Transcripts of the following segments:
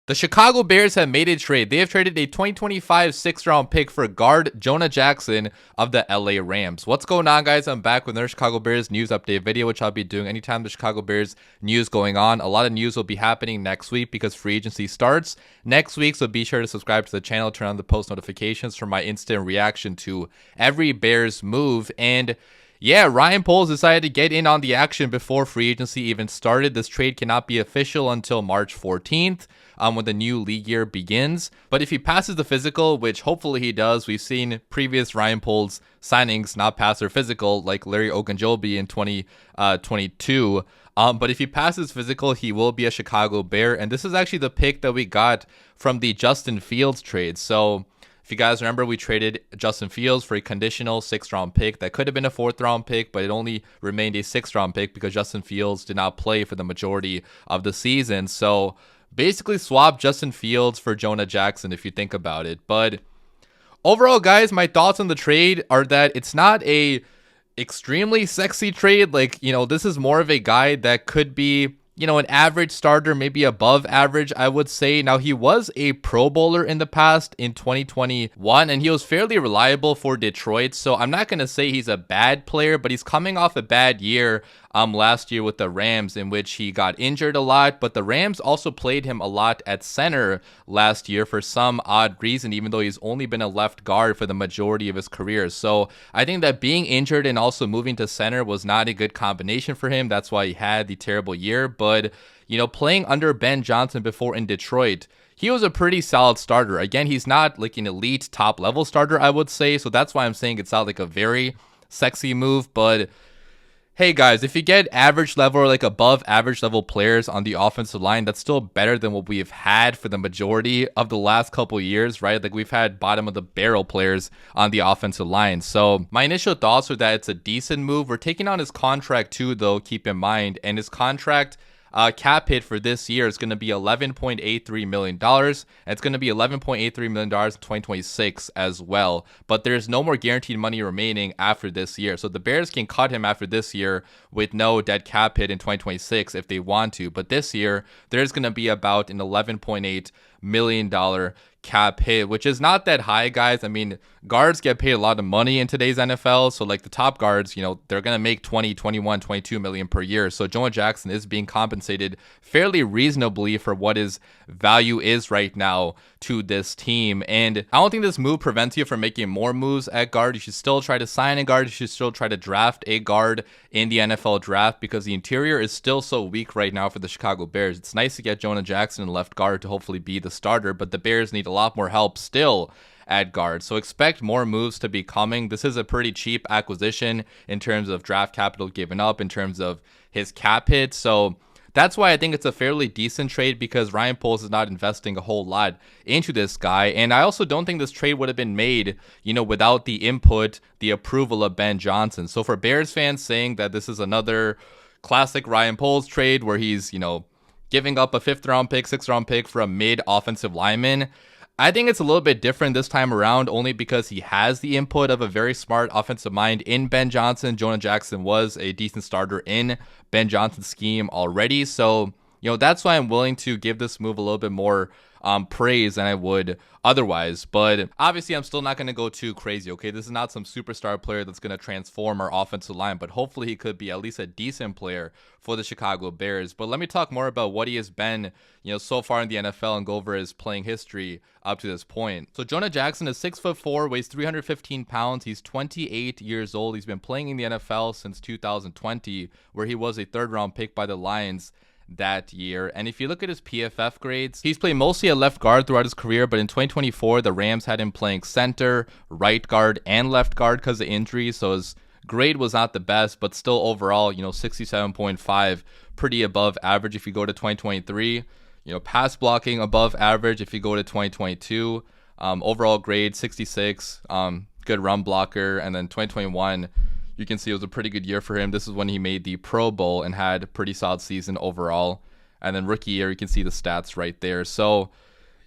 The Chicago Bears have made a trade. They have traded a 2025 6th-round pick for guard Jonah Jackson of the LA Rams. What's going on, guys? I'm back with another Chicago Bears news update video, which I'll be doing anytime the Chicago Bears news going on. A lot of news will be happening next week because free agency starts next week, so be sure to subscribe to the channel, turn on the post notifications for my instant reaction to every Bears move. And yeah, Ryan Poles decided to get in on the action before free agency even started. This trade cannot be official until March 14th. When the new league year begins. But if he passes the physical, which hopefully he does, we've seen previous Ryan Poles signings not pass their physical, like Larry Ogunjobi in 2022. But if he passes physical, he will be a Chicago Bear. And this is actually the pick that we got from the Justin Fields trade. So if you guys remember, we traded Justin Fields for a conditional 6th-round pick. That could have been a 4th-round pick, but it only remained a 6th-round pick because Justin Fields did not play for the majority of the season. So basically swap Justin Fields for Jonah Jackson if you think about it. But overall, guys, my thoughts on the trade are that it's not a extremely sexy trade. Like, this is more of a guy that could be, an average starter, maybe above average, I would say. Now, he was a Pro Bowler in the past in 2021, and he was fairly reliable for Detroit. So I'm not going to say he's a bad player, but he's coming off a bad year last year with the Rams, in which he got injured a lot. But the Rams also played him a lot at center last year for some odd reason, even though he's only been a left guard for the majority of his career. So I think that being injured and also moving to center was not a good combination for him. That's why he had the terrible year. But, playing under Ben Johnson before in Detroit, he was a pretty solid starter. Again, he's not like an elite top level starter, I would say. So that's why I'm saying it's not like a very sexy move. But hey guys, if you get average level or like above average level players on the offensive line, that's still better than what we've had for the majority of the last couple years, right? Like we've had bottom of the barrel players on the offensive line. So my initial thoughts are that it's a decent move. We're taking on his contract too, though, keep in mind. And his contract cap hit for this year is going to be $11.83 million. And it's going to be $11.83 million in 2026 as well. But there's no more guaranteed money remaining after this year. So the Bears can cut him after this year with no dead cap hit in 2026 if they want to. But this year, there's going to be about an $11.8 million cap hit, which is not that high, guys. I mean, guards get paid a lot of money in today's NFL. So like the top guards, they're going to make 20, 21, 22 million per year. So Jonah Jackson is being compensated fairly reasonably for what his value is right now to this team. And I don't think this move prevents you from making more moves at guard. You should still try to sign a guard. You should still try to draft a guard in the NFL draft because the interior is still so weak right now for the Chicago Bears. It's nice to get Jonah Jackson in left guard to hopefully be the starter, but the Bears need a lot more help still at guard. So expect more moves to be coming. This is a pretty cheap acquisition in terms of draft capital given up, in terms of his cap hit. So that's why I think it's a fairly decent trade, because Ryan Poles is not investing a whole lot into this guy. And I also don't think this trade would have been made, without the input, the approval of Ben Johnson. So for Bears fans saying that this is another classic Ryan Poles trade where he's, giving up a 5th-round pick, 6th-round pick for a mid-offensive lineman, I think it's a little bit different this time around, only because he has the input of a very smart offensive mind in Ben Johnson. Jonah Jackson was a decent starter in Ben Johnson's scheme already. So, that's why I'm willing to give this move a little bit more praise than I would otherwise. But obviously, I'm still not going to go too crazy, okay? This is not some superstar player that's going to transform our offensive line, but hopefully he could be at least a decent player for the Chicago Bears. But let me talk more about what he has been, so far in the NFL and go over his playing history up to this point. So Jonah Jackson is 6'4", weighs 315 pounds. He's 28 years old. He's been playing in the NFL since 2020, where he was a 3rd-round pick by the Lions that year. And if you look at his PFF grades, he's played mostly at left guard throughout his career, but in 2024 the Rams had him playing center, right guard, and left guard because of injuries. So his grade was not the best, but still overall, 67.5, pretty above average. If you go to 2023, pass blocking above average. If you go to 2022, overall grade 66, good run blocker. And then 2021, you can see it was a pretty good year for him. This is when he made the Pro Bowl and had a pretty solid season overall. And then rookie year, you can see the stats right there. So,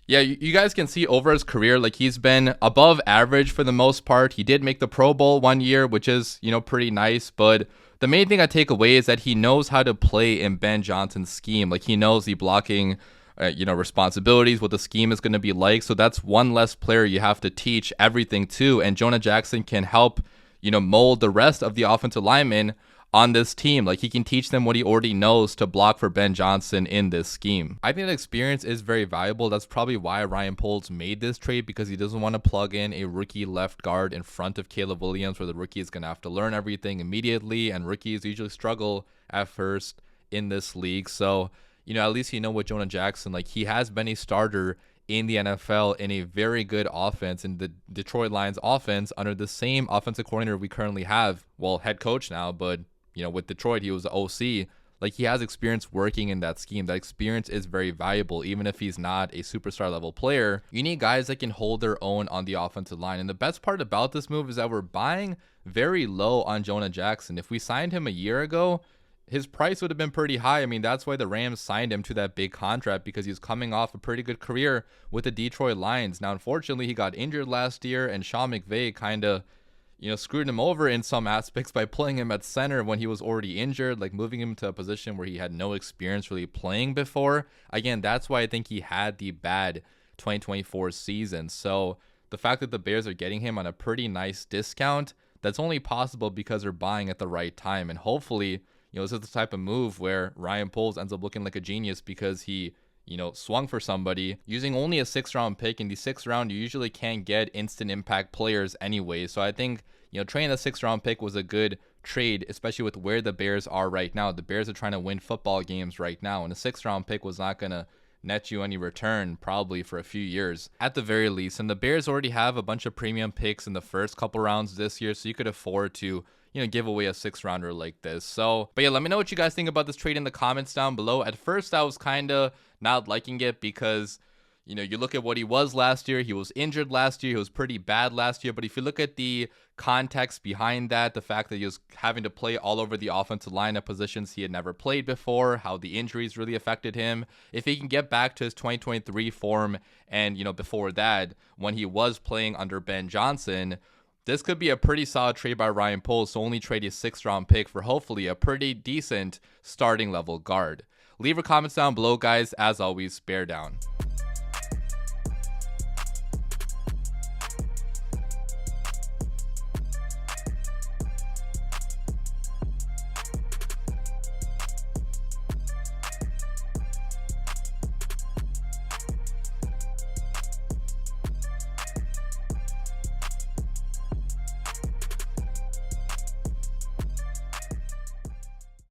Yeah, you guys can see over his career, like he's been above average for the most part. He did make the Pro Bowl one year, which is, pretty nice. But the main thing I take away is that he knows how to play in Ben Johnson's scheme. Like he knows the blocking, responsibilities, what the scheme is going to be like. So that's one less player you have to teach everything to. And Jonah Jackson can help, mold the rest of the offensive linemen on this team. Like he can teach them what he already knows to block for Ben Johnson in this scheme. I think that experience is very valuable. That's probably why Ryan Poles made this trade, because he doesn't want to plug in a rookie left guard in front of Caleb Williams, where the rookie is going to have to learn everything immediately, and rookies usually struggle at first in this league. So, at least with Jonah Jackson, like he has been a starter in the NFL in a very good offense, in the Detroit Lions offense, under the same offensive coordinator we currently have. Well, head coach now, but with Detroit, he was the OC. Like he has experience working in that scheme. That experience is very valuable, even if he's not a superstar level player. You need guys that can hold their own on the offensive line. And the best part about this move is that we're buying very low on Jonah Jackson. If we signed him a year ago, his price would have been pretty high. I mean, that's why the Rams signed him to that big contract, because he's coming off a pretty good career with the Detroit Lions. Now, unfortunately, he got injured last year, and Sean McVay kind of screwed him over in some aspects by playing him at center when he was already injured, like moving him to a position where he had no experience really playing before. Again, that's why I think he had the bad 2024 season. So the fact that the Bears are getting him on a pretty nice discount, that's only possible because they're buying at the right time. And hopefully, this is the type of move where Ryan Poles ends up looking like a genius, because he swung for somebody using only a 6th round pick. In the 6th round, you usually can't get instant impact players anyway. So I think, trading the 6th round pick was a good trade, especially with where the Bears are right now. The Bears are trying to win football games right now, and a 6th round pick was not going to net you any return probably for a few years at the very least. And the Bears already have a bunch of premium picks in the first couple rounds this year, so you could afford to give away a 6th rounder like this. So, but yeah, let me know what you guys think about this trade in the comments down below. At first, I was kind of not liking it because, you look at what he was last year. He was injured last year. He was pretty bad last year. But if you look at the context behind that, the fact that he was having to play all over the offensive line at positions he had never played before, how the injuries really affected him, if he can get back to his 2023 form and, before that, when he was playing under Ben Johnson, this could be a pretty solid trade by Ryan Poles to only trade his 6th round pick for hopefully a pretty decent starting level guard. Leave your comments down below, guys. As always, bear down.